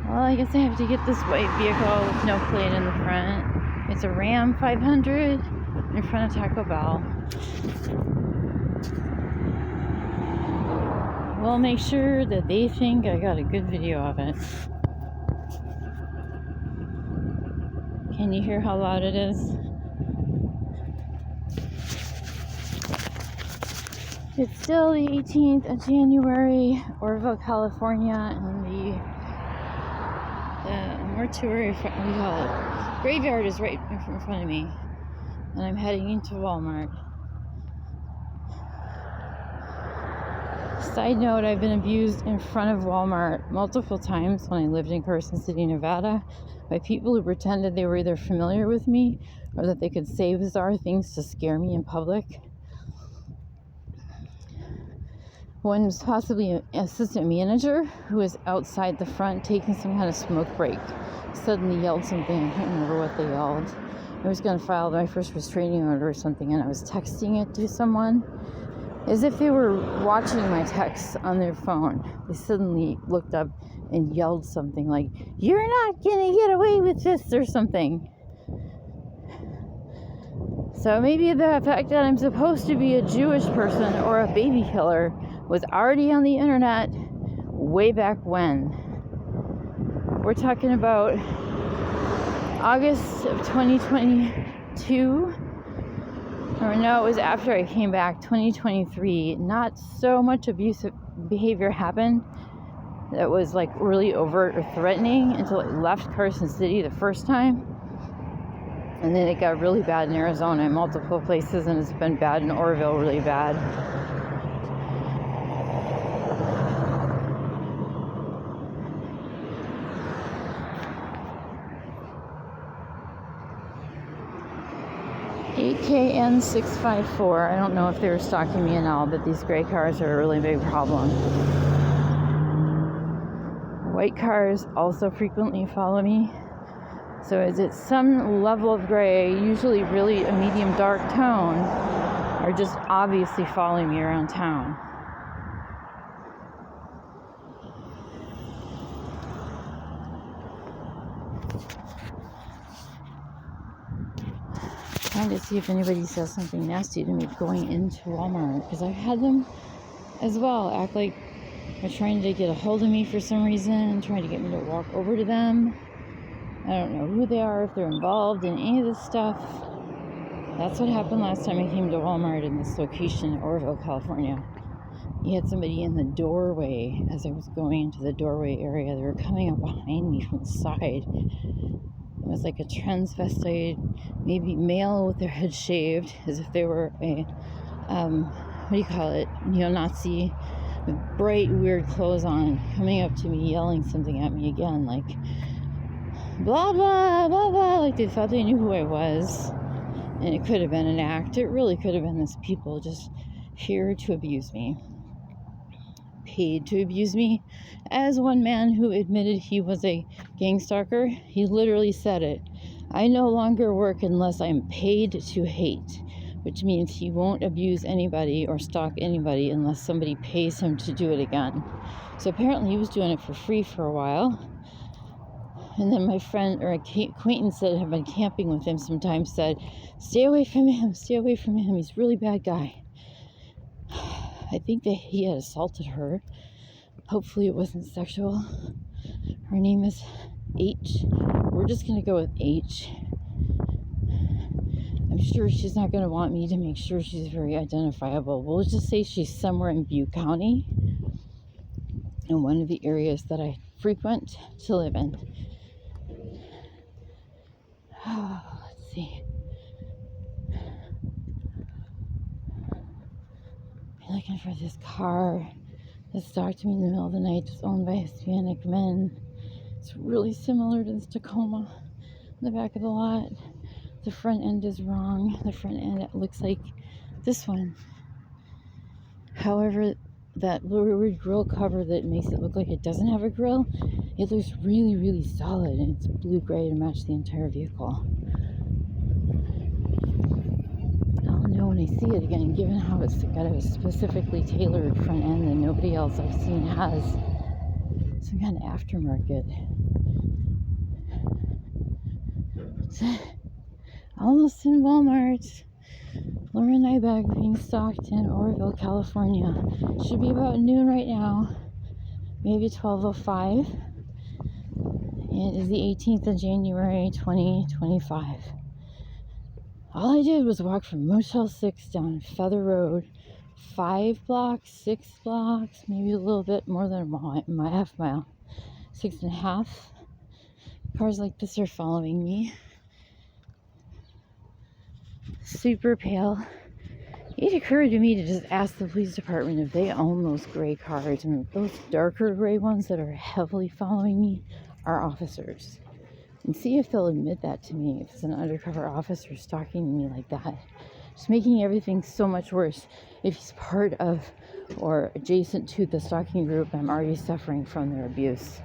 Well, I guess I have to get this white vehicle with no plate in the front. It's a Ram 500 in front of Taco Bell. We'll make sure that they think I got a good video of it. Can you hear how loud it is? It's still the 18th of January, Oroville, California, and the mortuary, we call it, graveyard is right in front of me. And I'm heading into Walmart. Side note, I've been abused in front of Walmart multiple times when I lived in Carson City, Nevada, by people who pretended they were either familiar with me or that they could say bizarre things to scare me in public. One was possibly an assistant manager who was outside the front taking some kind of smoke break. Suddenly yelled something, I can't remember what they yelled. I was going to file my first restraining order or something, and I was texting it to someone as if they were watching my texts on their phone. They suddenly looked up and yelled something like, "You're not going to get away with this," or something. So maybe the fact that I'm supposed to be a Jewish person or a baby killer was already on the internet way back when. We're talking about August of 2022. Or no, it was after I came back, 2023. Not so much abusive behavior happened that was like really overt or threatening until I left Carson City the first time. And then it got really bad in Arizona in multiple places, and it's been bad in Oroville, really bad. AKN 654. I don't know if they were stalking me and all, but these gray cars are a really big problem. White cars also frequently follow me. So is it some level of gray, usually really a medium dark tone, or just obviously following me around town? Trying to see if anybody says something nasty to me going into Walmart, because I've had them as well act like they're trying to get a hold of me for some reason, trying to get me to walk over to them. I don't know who they are, if they're involved in any of this stuff. That's what happened last time I came to Walmart in this location in Oroville, California. You had somebody in the doorway as I was going into the doorway area. They were coming up behind me from the side. It was like a transvestite, maybe male with their head shaved, as if they were a, neo-Nazi with bright, weird clothes on, coming up to me, yelling something at me again, like, blah, blah, blah, blah, like they thought they knew who I was. And it could have been an act. It really could have been this people just here to abuse me. Paid to abuse me. As one man who admitted he was a gang stalker, he literally said it. I no longer work unless I'm paid to hate, which means he won't abuse anybody or stalk anybody unless somebody pays him to do it again. So apparently he was doing it for free for a while. And then my friend or acquaintance that had been camping with him sometimes said, stay away from him, he's a really bad guy. I think that he had assaulted her. Hopefully it wasn't sexual. Her name is H. We're just going to go with H. I'm sure she's not going to want me to make sure she's very identifiable. We'll just say she's somewhere in Butte County, in one of the areas that I frequent to live in. Let's see. I'm looking for this car that stalked me in the middle of the night. It's owned by Hispanic men. It's really similar to this Tacoma in the back of the lot. The front end is wrong. The front end, it looks like this one. However, that weird grill cover that makes it look like it doesn't have a grill, it looks really, really solid, and it's blue-gray to match the entire vehicle. I'll know when I see it again, given how it's got a specifically tailored front end that nobody else I've seen has. some kind of aftermarket. Almost in Walmart. Lauren Nybeck being stalked in Oroville, California. Should be about noon right now. Maybe 12:05. And it is the 18th of January, 2025. All I did was walk from Motel 6 down Feather Road, 5 blocks, 6 blocks, maybe a little bit more than my half mile, 6.5. Cars like this are following me. Super pale. It occurred to me to just ask the police department if they own those gray cars, and those darker gray ones that are heavily following me are officers. And see if they'll admit that to me, if it's an undercover officer stalking me like that. Just making everything so much worse. If he's part of or adjacent to the stalking group, I'm already suffering from their abuse.